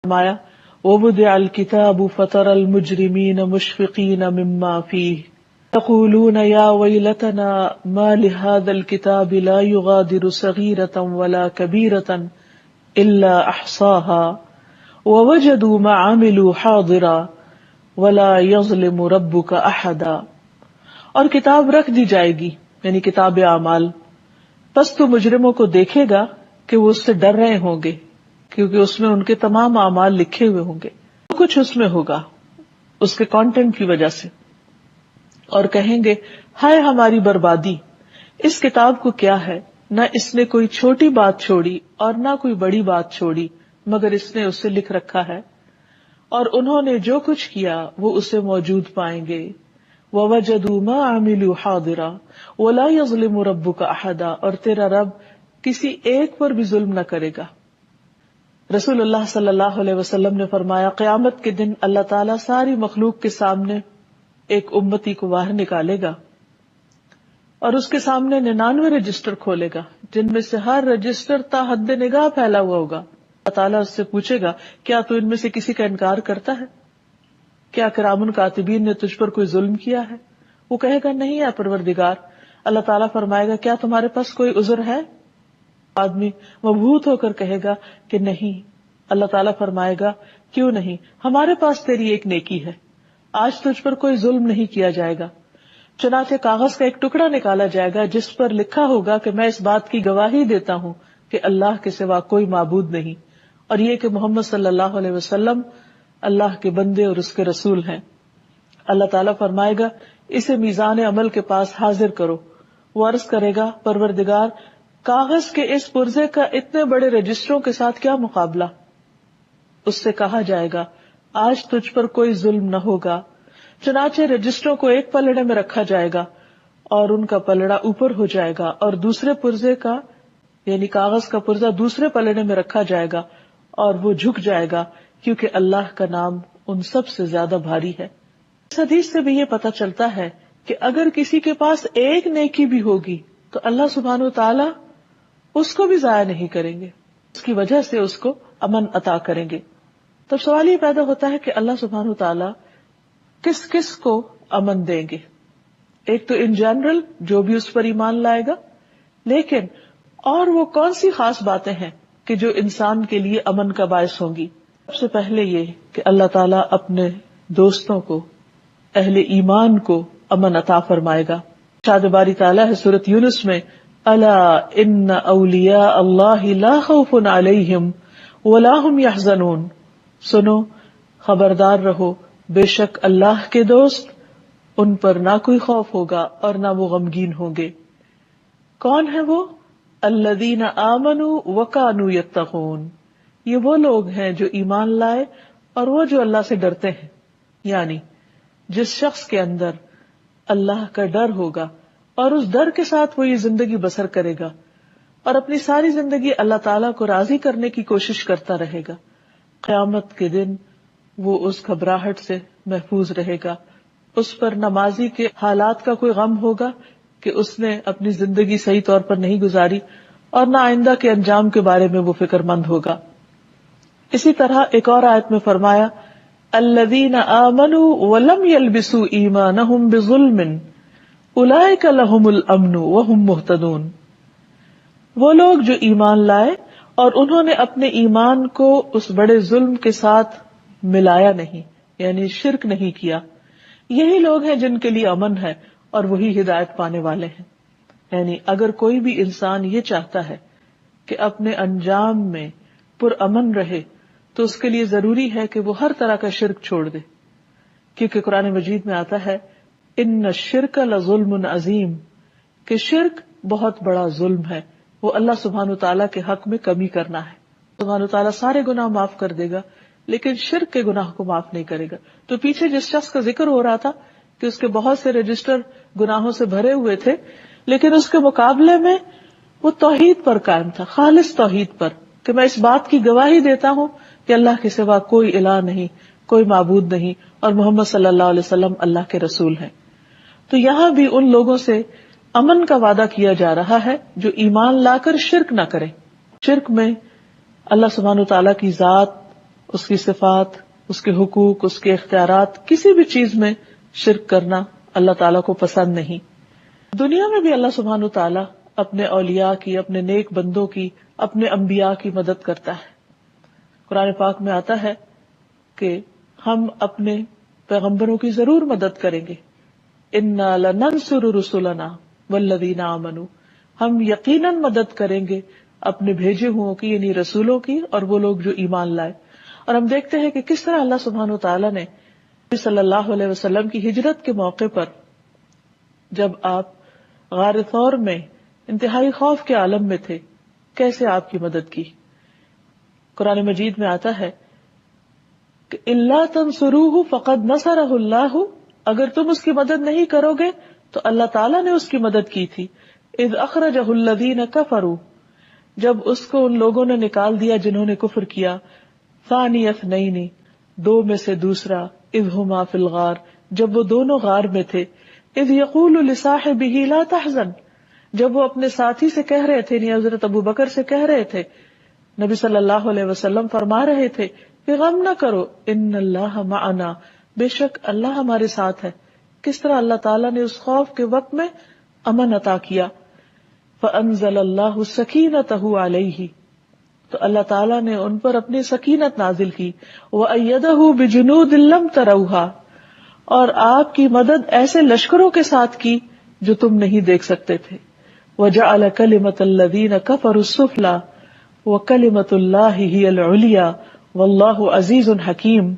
فرمایا وَوُضِعَ الْكِتَابُ فَتَرَى الْمُجْرِمِينَ مُشْفِقِينَ مِمَّا فِيهِ يَقُولُونَ يَا وَيْلَتَنَا مَا لِهَذَا الْكِتَابِ لَا يُغَادِرُ صَغِيرَةً وَلَا كَبِيرَةً إِلَّا أَحْصَاهَا وَوَجَدُوا مَا عَمِلُوا حَاضِرًا وَلَا يَظْلِمُ رَبُّكَ أَحَدًا۔ اور کتاب رکھ دی جائے گی، یعنی کتاب اعمال، پس تو مجرموں کو دیکھے گا کہ وہ اس سے ڈر رہے ہوں گے، کیونکہ اس میں ان کے تمام اعمال لکھے ہوئے ہوں گے، کچھ اس میں ہوگا اس کے کانٹینٹ کی وجہ سے، اور کہیں گے ہائے ہماری بربادی، اس کتاب کو کیا ہے، نہ اس نے کوئی چھوٹی بات چھوڑی اور نہ کوئی بڑی بات چھوڑی، مگر اس نے اسے لکھ رکھا ہے، اور انہوں نے جو کچھ کیا وہ اسے موجود پائیں گے۔ وَوَجَدُوا مَا عَمِلُوا حَاضِرًا وَلَا يَظْلِمُ رَبُّكَ أَحَدًا، اور تیرا رب کسی ایک پر بھی ظلم نہ کرے گا۔ رسول اللہ صلی اللہ علیہ وسلم نے فرمایا قیامت کے دن اللہ تعالیٰ ساری مخلوق کے سامنے ایک امتی کو باہر نکالے گا اور اس کے سامنے 99 رجسٹر کھولے گا، جن میں سے ہر رجسٹر تا حد نگاہ پھیلا ہوا ہوگا۔ اللہ تعالیٰ اس سے پوچھے گا کیا تو ان میں سے کسی کا انکار کرتا ہے؟ کیا کرام کاتبین نے تجھ پر کوئی ظلم کیا ہے؟ وہ کہے گا نہیں ہے پروردگار۔ اللہ تعالیٰ فرمائے گا کیا تمہارے پاس کوئی عذر ہے؟ آدمی مبہوت ہو کر کہے گا کہ نہیں۔ اللہ تعالیٰ فرمائے گا کیوں نہیں؟ ہمارے پاس تیری ایک نیکی ہے، آج تجھ پر کوئی ظلم نہیں کیا جائے گا۔ چنانچہ کاغذ کا ایک ٹکڑا نکالا جائے گا جس پر لکھا ہوگا کہ میں اس بات کی گواہی دیتا ہوں کہ اللہ کے سوا کوئی معبود نہیں، اور یہ کہ محمد صلی اللہ علیہ وسلم اللہ کے بندے اور اس کے رسول ہیں۔ اللہ تعالیٰ فرمائے گا اسے میزان عمل کے پاس حاضر کرو۔ وہ عرض کرے گا پروردگار کاغذ کے اس پرزے کا اتنے بڑے رجسٹروں کے ساتھ کیا مقابلہ؟ اس سے کہا جائے گا آج تجھ پر کوئی ظلم نہ ہوگا۔ چنانچہ رجسٹروں کو ایک پلڑے میں رکھا جائے گا اور ان کا پلڑا اوپر ہو جائے گا، اور دوسرے پرزے کا یعنی کاغذ کا پرزا دوسرے پلڑے میں رکھا جائے گا اور وہ جھک جائے گا، کیونکہ اللہ کا نام ان سب سے زیادہ بھاری ہے۔ اس حدیث سے بھی یہ پتہ چلتا ہے کہ اگر کسی کے پاس ایک نیکی بھی ہوگی تو اللہ سبحانہ وتعالی اس کو بھی ضائع نہیں کریں گے، اس کی وجہ سے اس کو امن عطا کریں گے۔ تو سوال یہ پیدا ہوتا ہے کہ اللہ سبحانہ وتعالی کس کس کو امن دیں گے؟ ایک تو ان جنرل جو بھی اس پر ایمان لائے گا، لیکن اور وہ کون سی خاص باتیں ہیں کہ جو انسان کے لیے امن کا باعث ہوں گی؟ سب سے پہلے یہ کہ اللہ تعالیٰ اپنے دوستوں کو، اہل ایمان کو امن عطا فرمائے گا۔ ارشاد باری تعالیٰ ہے سورۃ یونس میں الا ان اولیاء اللہ لا خوف علیہم ولا هم یحزنون، سنو خبردار رہو، بے شک اللہ کے دوست ان پر نہ کوئی خوف ہوگا اور نہ وہ غمگین ہوں گے۔ کون ہے وہ؟ الذین آمنوا وکانوا یتقون، یہ وہ لوگ ہیں جو ایمان لائے اور وہ جو اللہ سے ڈرتے ہیں، یعنی جس شخص کے اندر اللہ کا ڈر ہوگا اور اس ڈر کے ساتھ وہ یہ زندگی بسر کرے گا اور اپنی ساری زندگی اللہ تعالیٰ کو راضی کرنے کی کوشش کرتا رہے گا، قیامت کے دن وہ اس گھبراہٹ سے محفوظ رہے گا۔ اس پر نہ ماضی کے حالات کا کوئی غم ہوگا کہ اس نے اپنی زندگی صحیح طور پر نہیں گزاری، اور نہ آئندہ کے انجام کے بارے میں وہ فکر مند ہوگا۔ اسی طرح ایک اور آیت میں فرمایا الذین آمنوا ولم یلبسوا ایمانہم بظلم اولئک لہم الامن وہم مہتدون، وہ لوگ جو ایمان لائے اور انہوں نے اپنے ایمان کو اس بڑے ظلم کے ساتھ ملایا نہیں، یعنی شرک نہیں کیا، یہی لوگ ہیں جن کے لیے امن ہے اور وہی ہدایت پانے والے ہیں۔ یعنی اگر کوئی بھی انسان یہ چاہتا ہے کہ اپنے انجام میں پرامن رہے تو اس کے لیے ضروری ہے کہ وہ ہر طرح کا شرک چھوڑ دے، کیونکہ قرآن مجید میں آتا ہے ان الشرک لظلم عظیم، کہ شرک بہت بڑا ظلم ہے، وہ اللہ سبحانہ تعالیٰ کے حق میں کمی کرنا ہے۔ سبحانہ تعالیٰ سارے گناہ معاف کر دے گا لیکن شرک کے گناہ کو معاف نہیں کرے گا۔ تو پیچھے جس شخص کا ذکر ہو رہا تھا کہ اس کے بہت سے رجسٹر گناہوں سے بھرے ہوئے تھے، لیکن اس کے مقابلے میں وہ توحید پر قائم تھا، خالص توحید پر، کہ میں اس بات کی گواہی دیتا ہوں کہ اللہ کے سوا کوئی الہ نہیں، کوئی معبود نہیں، اور محمد صلی اللہ علیہ وسلم اللہ کے رسول ہیں۔ تو یہاں بھی ان لوگوں سے امن کا وعدہ کیا جا رہا ہے جو ایمان لا کر شرک نہ کریں۔ شرک میں اللہ سبحانہ تعالیٰ کی ذات، اس کی صفات، اس کے حقوق، اس کے اختیارات، کسی بھی چیز میں شرک کرنا اللہ تعالیٰ کو پسند نہیں۔ دنیا میں بھی اللہ سبحانہ تعالیٰ اپنے اولیاء کی، اپنے نیک بندوں کی، اپنے انبیاء کی مدد کرتا ہے۔ قرآن پاک میں آتا ہے کہ ہم اپنے پیغمبروں کی ضرور مدد کریں گے، اِنَّا لَنَنصُرُ رُسُلَنَا وَالَّذِينَ آمَنُوا، ہم یقیناً مدد کریں گے اپنے بھیجے ہوں کی، یعنی رسولوں کی، اور وہ لوگ جو ایمان لائے۔ اور ہم دیکھتے ہیں کہ کس طرح اللہ سبحانہ تعالیٰ نے نبی صلی اللہ علیہ وسلم کی ہجرت کے موقع پر، جب آپ غار ثور میں انتہائی خوف کے عالم میں تھے، کیسے آپ کی مدد کی۔ قرآن مجید میں آتا ہے کہ اِلَّا تَنْصُرُوهُ فَقَدْ نَصَرَهُ اللَّهُ، اگر تم اس کی مدد نہیں کرو گے تو اللہ تعالیٰ نے اس کی مدد کی تھی۔ اِذْ أَخْرَجَهُ الَّذِينَ كَفَرُوا، جب اس کو ان لوگوں نے نکال دیا جنہوں نے کفر کیا، ثَانِيَ اثْنَيْنِ، دو میں سے دوسرا، اِذْ هُمَا فِي الْغَارِ، جب وہ دونوں غار میں تھے، اِذْ يَقُولُ لِصَاحِبِهِ لَا تَحْزَنْ، جب وہ اپنے ساتھی سے کہہ رہے تھے، یعنی حضرت ابو بکر سے کہہ رہے تھے، نبی صلی اللہ علیہ وسلم فرما رہے تھے کہ غم نہ کرو، ان اللہ معنا، بے شک اللہ ہمارے ساتھ ہے۔ کس طرح اللہ تعالیٰ نے اس خوف کے وقت میں امن عطا کیا۔ فانزل اللہ سکینتہ علیہ، تو اللہ تعالیٰ نے ان پر اپنی سکینت نازل کی، وأیدہ بجنود لم تروہا، اور آپ کی مدد ایسے لشکروں کے ساتھ کی جو تم نہیں دیکھ سکتے تھے۔ وجعل کلمۃ الذین کفروا السفلی وکلمۃ اللہ ہی العلیٰ واللہ عزیز حکیم،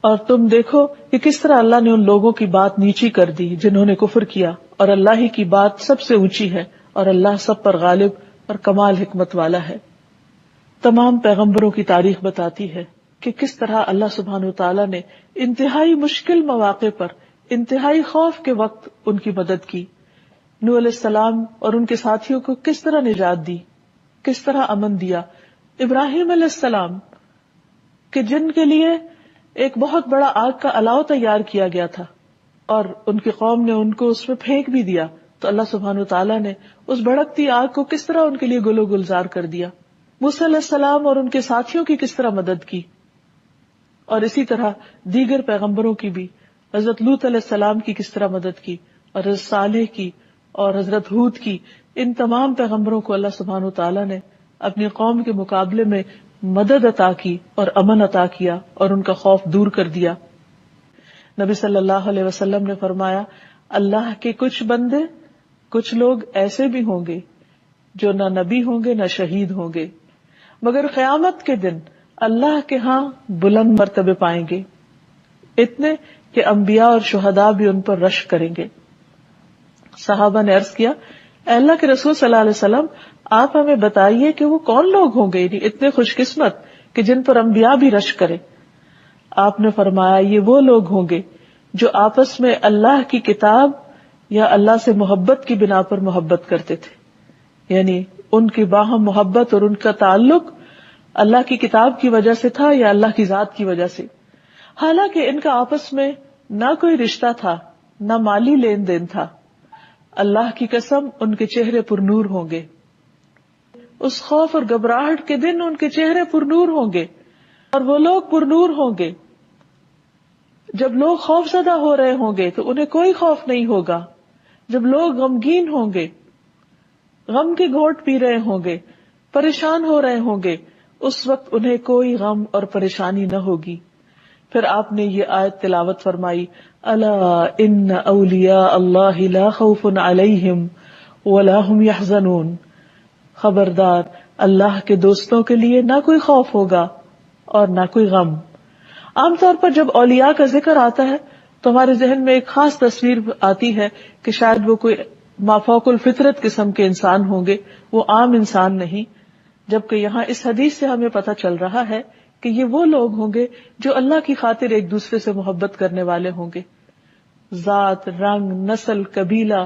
اور تم دیکھو کہ کس طرح اللہ نے ان لوگوں کی بات نیچی کر دی جنہوں نے کفر کیا، اور اللہ ہی کی بات سب سے اونچی ہے، اور اللہ سب پر غالب اور کمال حکمت والا ہے۔ تمام پیغمبروں کی تاریخ بتاتی ہے کہ کس طرح اللہ سبحانہ وتعالیٰ نے انتہائی مشکل مواقع پر، انتہائی خوف کے وقت ان کی مدد کی۔ نوح علیہ السلام اور ان کے ساتھیوں کو کس طرح نجات دی، کس طرح امن دیا۔ ابراہیم علیہ السلام کہ جن کے لیے ایک بہت بڑا آگ کا الاؤ تیار کیا گیا تھا، اور ان کی قوم نے ان کو اس میں پھینک بھی دیا، تو اللہ سبحانہ وتعالیٰ نے اس بھڑکتی آگ کو کس طرح ان کے لیے گل و گلزار کر دیا۔ موسیٰ علیہ السلام اور ان کے ساتھیوں کی کس طرح مدد کی، اور اسی طرح دیگر پیغمبروں کی بھی، حضرت لوط علیہ السلام کی کس طرح مدد کی، اور حضرت صالح کی، اور حضرت ہود کی۔ ان تمام پیغمبروں کو اللہ سبحانہ وتعالیٰ نے اپنی قوم کے مقابلے میں مدد عطا کی اور امن عطا کیا، اور ان کا خوف دور کر دیا۔ نبی صلی اللہ علیہ وسلم نے فرمایا، اللہ کے کچھ بندے، کچھ لوگ ایسے بھی ہوں گے جو نہ نبی ہوں گے نہ شہید ہوں گے، مگر قیامت کے دن اللہ کے ہاں بلند مرتبے پائیں گے، اتنے کہ انبیاء اور شہداء بھی ان پر رشک کریں گے۔ صحابہ نے عرض کیا، اے اللہ کے رسول صلی اللہ علیہ وسلم، آپ ہمیں بتائیے کہ وہ کون لوگ ہوں گے، یعنی اتنے خوش قسمت کہ جن پر انبیاء بھی رشک کرے۔ آپ نے فرمایا، یہ وہ لوگ ہوں گے جو آپس میں اللہ کی کتاب یا اللہ سے محبت کی بنا پر محبت کرتے تھے، یعنی ان کی باہم محبت اور ان کا تعلق اللہ کی کتاب کی وجہ سے تھا یا اللہ کی ذات کی وجہ سے، حالانکہ ان کا آپس میں نہ کوئی رشتہ تھا، نہ مالی لین دین تھا۔ اللہ کی قسم، ان کے چہرے پر نور ہوں گے، اس خوف اور گھبراہٹ کے دن ان کے چہرے پر نور ہوں گے، اور وہ لوگ پر نور ہوں گے۔ جب لوگ خوف زدہ ہو رہے ہوں گے تو انہیں کوئی خوف نہیں ہوگا، جب لوگ غمگین ہوں گے، غم کی گھونٹ پی رہے ہوں گے، پریشان ہو رہے ہوں گے، اس وقت انہیں کوئی غم اور پریشانی نہ ہوگی۔ پھر آپ نے یہ آیت تلاوت فرمائی، الا ان اولیاء اللہ لا خوف علیہم ولا هم يحزنون، خبردار اللہ کے دوستوں کے لیے نہ کوئی خوف ہوگا اور نہ کوئی غم۔ عام طور پر جب اولیاء کا ذکر آتا ہے تو ہمارے ذہن میں ایک خاص تصویر آتی ہے کہ شاید وہ کوئی مافوق الفطرت قسم کے انسان ہوں گے، وہ عام انسان نہیں، جبکہ یہاں اس حدیث سے ہمیں پتہ چل رہا ہے کہ یہ وہ لوگ ہوں گے جو اللہ کی خاطر ایک دوسرے سے محبت کرنے والے ہوں گے۔ ذات، رنگ، نسل، قبیلہ،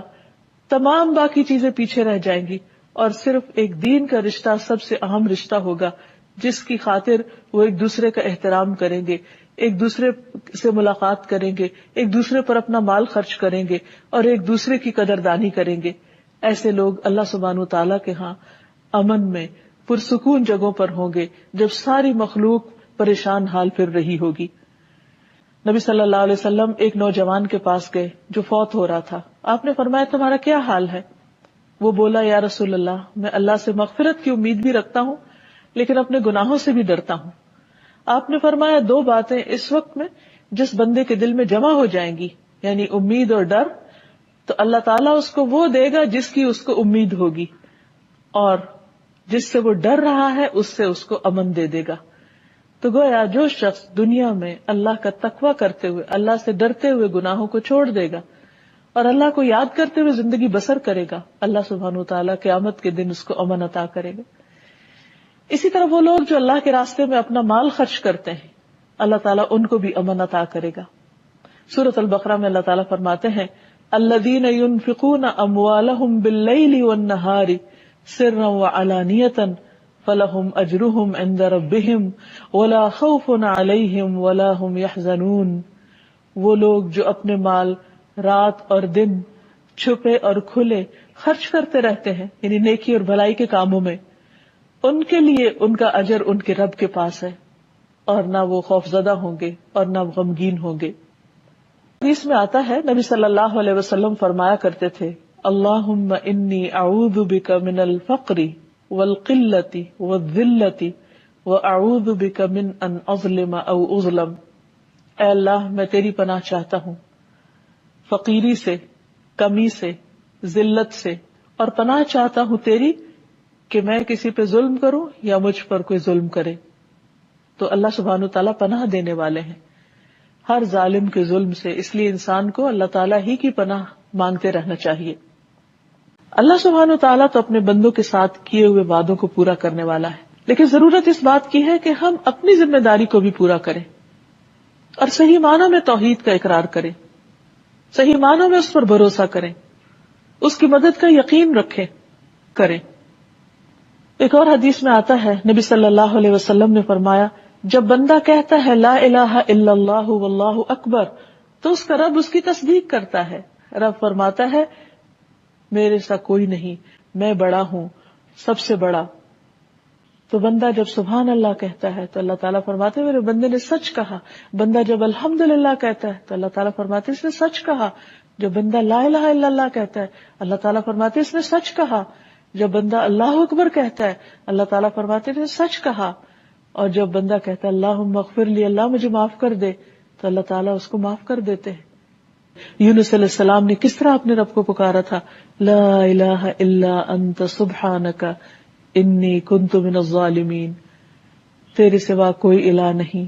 تمام باقی چیزیں پیچھے رہ جائیں گی، اور صرف ایک دین کا رشتہ سب سے اہم رشتہ ہوگا، جس کی خاطر وہ ایک دوسرے کا احترام کریں گے، ایک دوسرے سے ملاقات کریں گے، ایک دوسرے پر اپنا مال خرچ کریں گے، اور ایک دوسرے کی قدردانی کریں گے۔ ایسے لوگ اللہ سبحانہ وتعالیٰ کے ہاں امن میں پرسکون جگہوں پر ہوں گے، جب ساری مخلوق پریشان حال پھر رہی ہوگی. نبی صلی اللہ علیہ وسلم ایک نوجوان کے پاس گئے جو فوت ہو رہا تھا. آپ نے فرمایا تمہارا کیا حال ہے؟ وہ بولا یا رسول اللہ میں اللہ سے مغفرت کی امید بھی رکھتا ہوں لیکن اپنے گناہوں سے بھی ڈرتا ہوں. آپ نے فرمایا دو باتیں اس وقت میں جس بندے کے دل میں جمع ہو جائیں گی یعنی امید اور ڈر تو اللہ تعالیٰ اس کو وہ دے گا جس کی اس کو امید ہوگی اور جس سے وہ ڈر رہا ہے اس سے اس کو امن دے دے گا. تو گویا جو شخص دنیا میں اللہ کا تقوی کرتے ہوئے اللہ سے ڈرتے ہوئے گناہوں کو چھوڑ دے گا اور اللہ کو یاد کرتے ہوئے زندگی بسر کرے گا اللہ سبحانہ وتعالیٰ قیامت کے دن اس کو امن عطا کرے گا. اسی طرح وہ لوگ جو اللہ کے راستے میں اپنا مال خرچ کرتے ہیں اللہ تعالیٰ ان کو بھی امن عطا کرے گا. سورۃ البقرہ میں اللہ تعالیٰ فرماتے ہیں الذین ينفقون اموالهم باللیل والنہار سرا وعلانیۃ فلهم اجرهم عند ربهم ولا خوف علیہم ولا هم يحزنون. وہ لوگ جو اپنے مال رات اور دن چھپے اور کھلے خرچ کرتے رہتے ہیں یعنی نیکی اور بھلائی کے کاموں میں ان کے لیے ان کا اجر ان کے رب کے پاس ہے اور نہ وہ خوف زدہ ہوں گے اور نہ غمگین ہوں گے. حدیث میں آتا ہے نبی صلی اللہ علیہ وسلم فرمایا کرتے تھے اللہم انی اعوذ بک من الفقر والقلۃ والذلۃ واعوذ بک من ان اظلم او اظلم. اے اللہ میں تیری پناہ چاہتا ہوں فقیری سے، کمی سے، ذلت سے، اور پناہ چاہتا ہوں تیری کہ میں کسی پہ ظلم کروں یا مجھ پر کوئی ظلم کرے. تو اللہ سبحانہ تعالیٰ پناہ دینے والے ہیں ہر ظالم کے ظلم سے، اس لیے انسان کو اللہ تعالیٰ ہی کی پناہ مانگتے رہنا چاہیے. اللہ سبحانہ تعالیٰ تو اپنے بندوں کے ساتھ کیے ہوئے وعدوں کو پورا کرنے والا ہے، لیکن ضرورت اس بات کی ہے کہ ہم اپنی ذمہ داری کو بھی پورا کریں اور صحیح معنوں میں توحید کا اقرار کریں، صحیح معنوں میں اس پر بھروسہ کریں، اس کی مدد کا یقین رکھیں کریں. ایک اور حدیث میں آتا ہے نبی صلی اللہ علیہ وسلم نے فرمایا جب بندہ کہتا ہے لا الہ الا اللہ واللہ اکبر تو اس کا رب اس کی تصدیق کرتا ہے. رب فرماتا ہے میرے سا کوئی نہیں، میں بڑا ہوں، سب سے بڑا. تو بندہ جب سبحان اللہ کہتا ہے تو اللہ تعالیٰ فرماتے ہیں میرے بندے نے سچ کہا. بندہ جب الحمدللہ کہتا ہے تو اللہ تعالیٰ فرماتے ہیں اس نے سچ کہا. جب بندہ لا الہ الا اللہ کہتا ہے اللہ تعالیٰ فرماتے ہیں اس نے سچ کہا. جب بندہ اللہ اکبر کہتا ہے اللہ تعالیٰ فرماتے ہیں سچ کہا. اور جب بندہ کہتا ہے اللہم اغفر لی، اللہ مجھے معاف کر دے، تو اللہ تعالیٰ اس کو معاف کر دیتے ہیں. یونس علیہ السلام نے کس طرح اپنے رب کو پکارا تھا لا الہ الا انت سبحانک انی کنت من الظالمین، تیرے سوا کوئی الہ نہیں،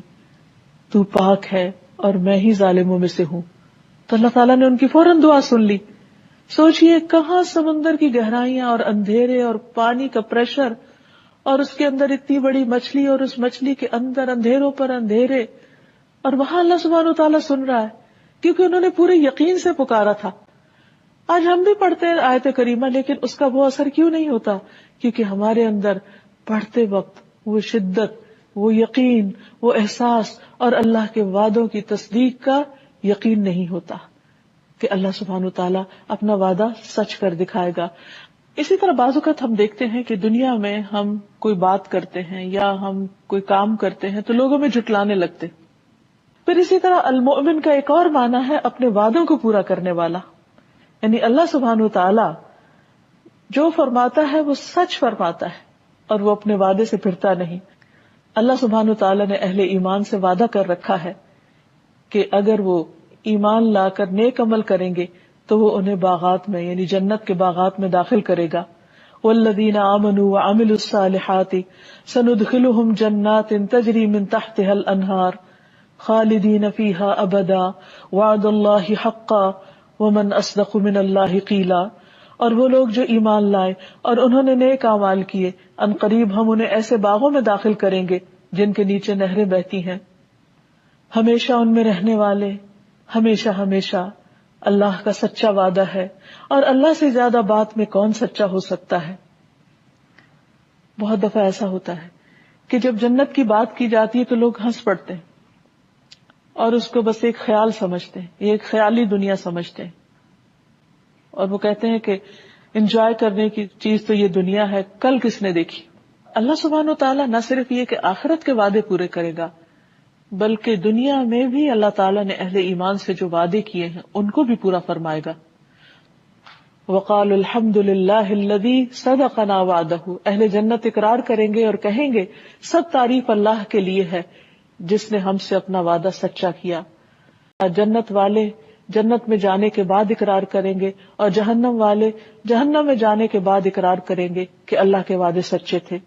تو پاک ہے اور میں ہی ظالموں میں سے ہوں. تو اللہ تعالیٰ نے ان کی فوراً دعا سن لی. سوچئے کہاں سمندر کی گہرائیاں اور اندھیرے اور پانی کا پریشر اور اس کے اندر اتنی بڑی مچھلی اور اس مچھلی کے اندر اندھیروں پر اندھیرے، اور وہاں اللہ سبحانہ و تعالیٰ سن رہا ہے کیونکہ انہوں نے پورے یقین سے پکارا تھا. آج ہم بھی پڑھتے ہیں آیت کریمہ لیکن اس کا وہ اثر کیوں نہیں ہوتا؟ کیونکہ ہمارے اندر پڑھتے وقت وہ شدت، وہ یقین، وہ احساس اور اللہ کے وعدوں کی تصدیق کا یقین نہیں ہوتا کہ اللہ سبحانہ وتعالیٰ اپنا وعدہ سچ کر دکھائے گا. اسی طرح بعض اوقات ہم دیکھتے ہیں کہ دنیا میں ہم کوئی بات کرتے ہیں یا ہم کوئی کام کرتے ہیں تو لوگوں میں جھٹلانے لگتے. پھر اسی طرح المؤمن کا ایک اور معنی ہے اپنے وعدوں کو پورا کرنے والا، یعنی اللہ سبحانہ وتعالیٰ جو فرماتا ہے وہ سچ فرماتا ہے اور وہ اپنے وعدے سے پھرتا نہیں. اللہ سبحانہ وتعالیٰ نے اہل ایمان سے وعدہ کر رکھا ہے کہ اگر وہ ایمان لا کر نیک عمل کریں گے تو وہ انہیں باغات میں یعنی جنت کے باغات میں داخل کرے گا. والذین آمنوا وعملوا الصالحات سندخلهم جنات تجری من تحتها الانہار خالدین فیہا ابدا وعد اللہ حقا ومن اصدق من اللہ قیلا. اور وہ لوگ جو ایمان لائے اور انہوں نے نیک اعمال کیے ان قریب ہم انہیں ایسے باغوں میں داخل کریں گے جن کے نیچے نہریں بہتی ہیں، ہمیشہ ان میں رہنے والے، ہمیشہ ہمیشہ. اللہ کا سچا وعدہ ہے اور اللہ سے زیادہ بات میں کون سچا ہو سکتا ہے. بہت دفعہ ایسا ہوتا ہے کہ جب جنت کی بات کی جاتی ہے تو لوگ ہنس پڑتے ہیں اور اس کو بس ایک خیال سمجھتے ہیں، یہ ایک خیالی دنیا سمجھتے ہیں، اور وہ کہتے ہیں کہ انجوائے کرنے کی چیز تو یہ دنیا ہے، کل کس نے دیکھی. اللہ سبحانہ و تعالیٰ نہ صرف یہ کہ آخرت کے وعدے پورے کرے گا بلکہ دنیا میں بھی اللہ تعالیٰ نے اہل ایمان سے جو وعدے کیے ہیں ان کو بھی پورا فرمائے گا. وقالوا الحمد للہ الذی صدقنا وعدہ، اہل جنت اقرار کریں گے اور کہیں گے سب تعریف اللہ کے لیے ہے جس نے ہم سے اپنا وعدہ سچا کیا. جنت والے جنت میں جانے کے بعد اقرار کریں گے اور جہنم والے جہنم میں جانے کے بعد اقرار کریں گے کہ اللہ کے وعدے سچے تھے.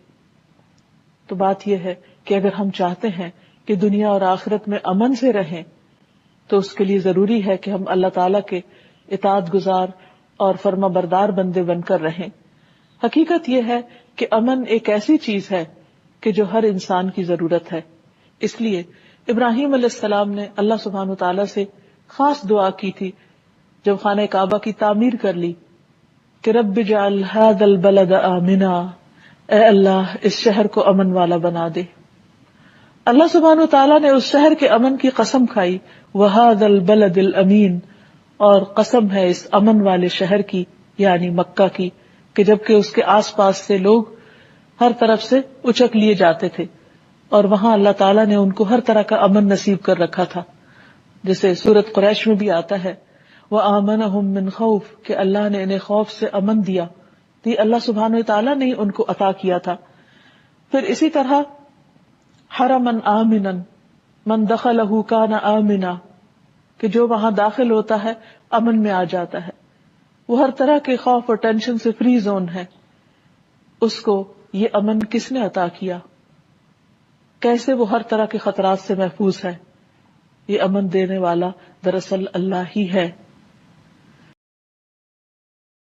تو بات یہ ہے کہ اگر ہم چاہتے ہیں کہ دنیا اور آخرت میں امن سے رہیں تو اس کے لیے ضروری ہے کہ ہم اللہ تعالیٰ کے اطاعت گزار اور فرما بردار بندے بن کر رہیں. حقیقت یہ ہے کہ امن ایک ایسی چیز ہے کہ جو ہر انسان کی ضرورت ہے. اس لیے ابراہیم علیہ السلام نے اللہ سبحانہ وتعالیٰ سے خاص دعا کی تھی جب خانہ کعبہ کی تعمیر کر لی کہ رب اجعل ھذا البلد آمنا، اے اللہ اس شہر کو امن والا بنا دے. اللہ سبحانہ وتعالیٰ نے اس شہر کے امن کی قسم کھائی، وَھَذَا الْبَلَدِ الْأَمِينَ، اور قسم ہے اس امن والے شہر کی یعنی مکہ کی کہ جبکہ اس کے آس پاس سے لوگ ہر طرف سے اچک لیے جاتے تھے اور وہاں اللہ تعالیٰ نے ان کو ہر طرح کا امن نصیب کر رکھا تھا، جیسے سورۃ قریش میں بھی آتا ہے وَآمَنَهُم مِّن خَوْفٍ کہ اللہ نے انہیں خوف سے امن دیا. تو یہ اللہ سبحانہ وتعالیٰ نے ان کو عطا کیا تھا. پھر اسی طرح حرمن آمنا من دخلہ کان آمنا کہ جو وہاں داخل ہوتا ہے امن میں آ جاتا ہے، وہ ہر طرح کے خوف اور ٹینشن سے فری زون ہے. اس کو یہ امن کس نے عطا کیا؟ کیسے وہ ہر طرح کے خطرات سے محفوظ ہے؟ یہ امن دینے والا دراصل اللہ ہی ہے.